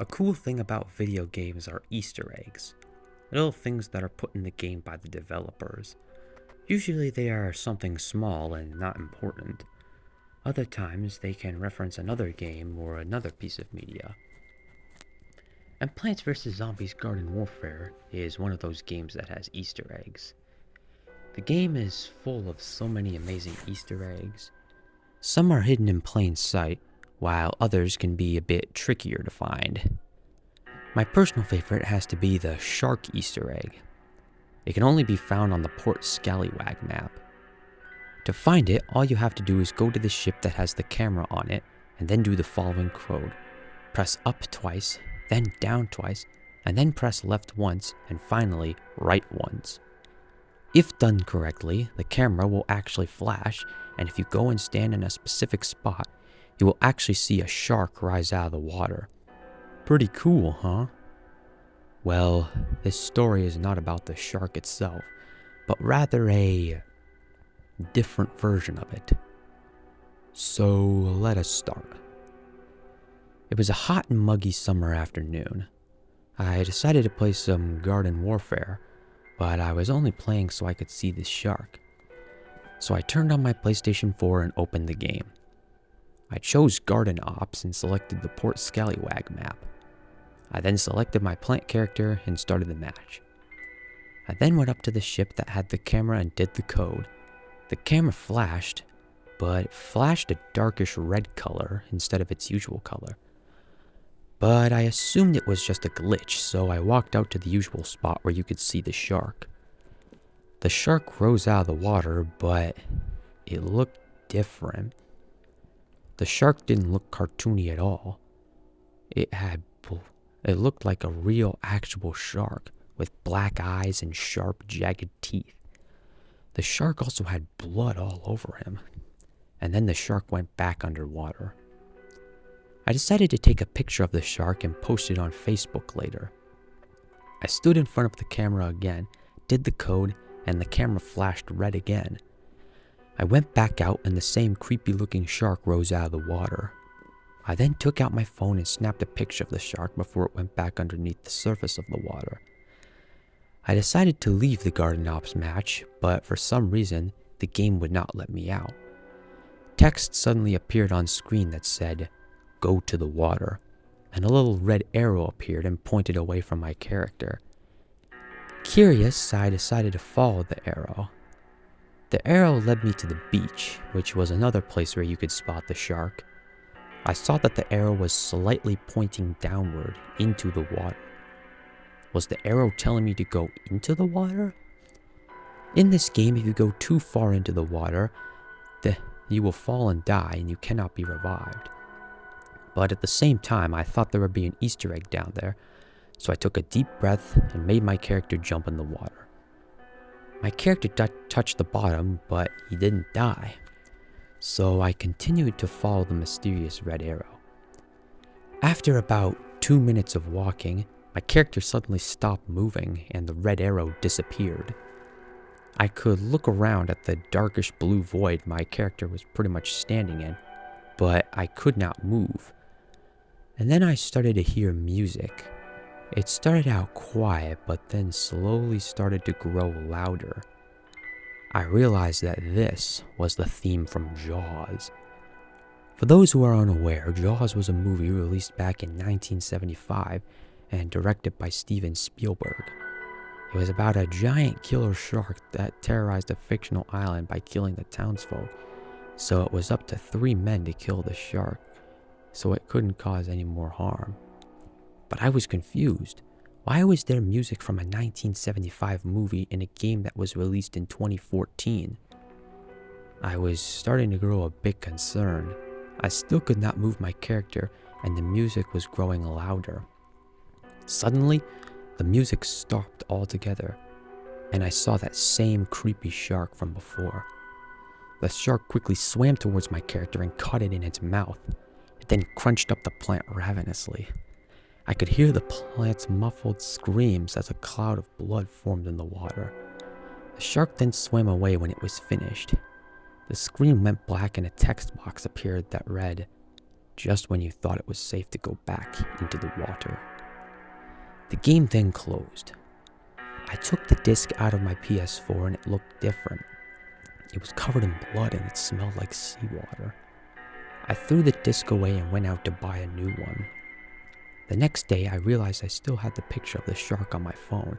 A cool thing about video games are Easter eggs, little things that are put in the game by the developers. Usually they are something small and not important. Other times they can reference another game or another piece of media. And Plants vs. Zombies Garden Warfare is one of those games that has Easter eggs. The game is full of so many amazing Easter eggs. Some are hidden in plain sight, while others can be a bit trickier to find. My personal favorite has to be the shark Easter egg. It can only be found on the Port Scallywag map. To find it, all you have to do is go to the ship that has the camera on it, and then do the following code. Press up twice, then down twice, and then press left once, and finally right once. If done correctly, the camera will actually flash, and if you go and stand in a specific spot, you will actually see a shark rise out of the water. Pretty cool, huh? Well, this story is not about the shark itself, but rather a different version of it. So let us start. It was a hot and muggy summer afternoon. I decided to play some Garden Warfare, but I was only playing so I could see this shark. So I turned on my PlayStation 4 and opened the game. I chose Garden Ops and selected the Port Scallywag map. I then selected my plant character and started the match. I then went up to the ship that had the camera and did the code. The camera flashed, but it flashed a darkish red color instead of its usual color. But I assumed it was just a glitch, so I walked out to the usual spot where you could see the shark. The shark rose out of the water, but it looked different. The shark didn't look cartoony at all. It looked like a real, actual shark with black eyes and sharp, jagged teeth. The shark also had blood all over him. And then the shark went back underwater. I decided to take a picture of the shark and post it on Facebook later. I stood in front of the camera again, did the code, and the camera flashed red again. I went back out and the same creepy looking shark rose out of the water. I then took out my phone and snapped a picture of the shark before it went back underneath the surface of the water. I decided to leave the Garden Ops match, but for some reason, the game would not let me out. Text suddenly appeared on screen that said, "Go to the water," and a little red arrow appeared and pointed away from my character. Curious, I decided to follow the arrow. The arrow led me to the beach, which was another place where you could spot the shark. I saw that the arrow was slightly pointing downward into the water. Was the arrow telling me to go into the water? In this game, if you go too far into the water, you will fall and die and you cannot be revived. But at the same time, I thought there would be an Easter egg down there, so I took a deep breath and made my character jump in the water. My character touched the bottom, but he didn't die. So I continued to follow the mysterious red arrow. After about 2 minutes of walking, my character suddenly stopped moving and the red arrow disappeared. I could look around at the darkish blue void my character was pretty much standing in, but I could not move. And then I started to hear music. It started out quiet, but then slowly started to grow louder. I realized that this was the theme from Jaws. For those who are unaware, Jaws was a movie released back in 1975 and directed by Steven Spielberg. It was about a giant killer shark that terrorized a fictional island by killing the townsfolk, so it was up to 3 men to kill the shark, so it couldn't cause any more harm. But I was confused. Why was there music from a 1975 movie in a game that was released in 2014? I was starting to grow a bit concerned. I still could not move my character, and the music was growing louder. Suddenly, the music stopped altogether, and I saw that same creepy shark from before. The shark quickly swam towards my character and caught it in its mouth. It then crunched up the plant ravenously. I could hear the plant's muffled screams as a cloud of blood formed in the water. The shark then swam away when it was finished. The screen went black and a text box appeared that read, just when you thought it was safe to go back into the water. The game then closed. I took the disc out of my PS4 and it looked different. It was covered in blood and it smelled like seawater. I threw the disc away and went out to buy a new one. The next day, I realized I still had the picture of the shark on my phone.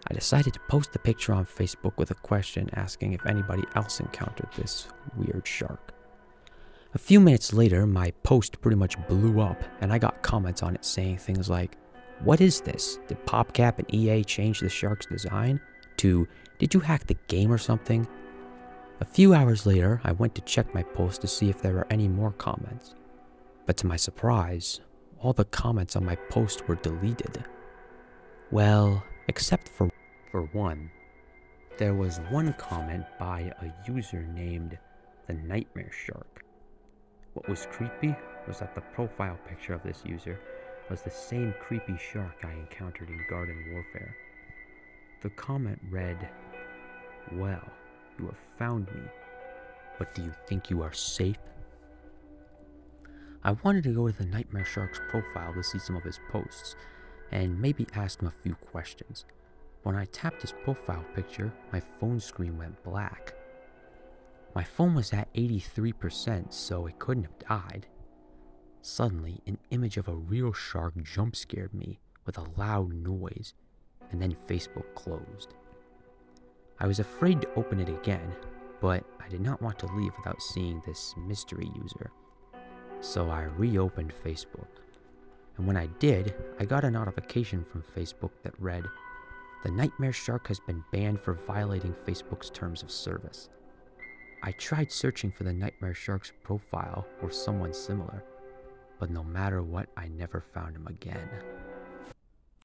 I decided to post the picture on Facebook with a question asking if anybody else encountered this weird shark. A few minutes later, my post pretty much blew up and I got comments on it saying things like, "What is this? Did PopCap and EA change the shark's design?" to, "Did you hack the game or something?" A few hours later, I went to check my post to see if there were any more comments. But to my surprise, all the comments on my post were deleted. Well, except for one. There was one comment by a user named the Nightmare Shark. What was creepy was that the profile picture of this user was the same creepy shark I encountered in Garden Warfare. The comment read, "Well, you have found me, but do you think you are safe?" I wanted to go to the Nightmare Shark's profile to see some of his posts, and maybe ask him a few questions. When I tapped his profile picture, my phone screen went black. My phone was at 83%, so it couldn't have died. Suddenly, an image of a real shark jump scared me with a loud noise, and then Facebook closed. I was afraid to open it again, but I did not want to leave without seeing this mystery user. So I reopened Facebook. And when I did, I got a notification from Facebook that read, "The Nightmare Shark has been banned for violating Facebook's terms of service." I tried searching for the Nightmare Shark's profile or someone similar, but no matter what, I never found him again.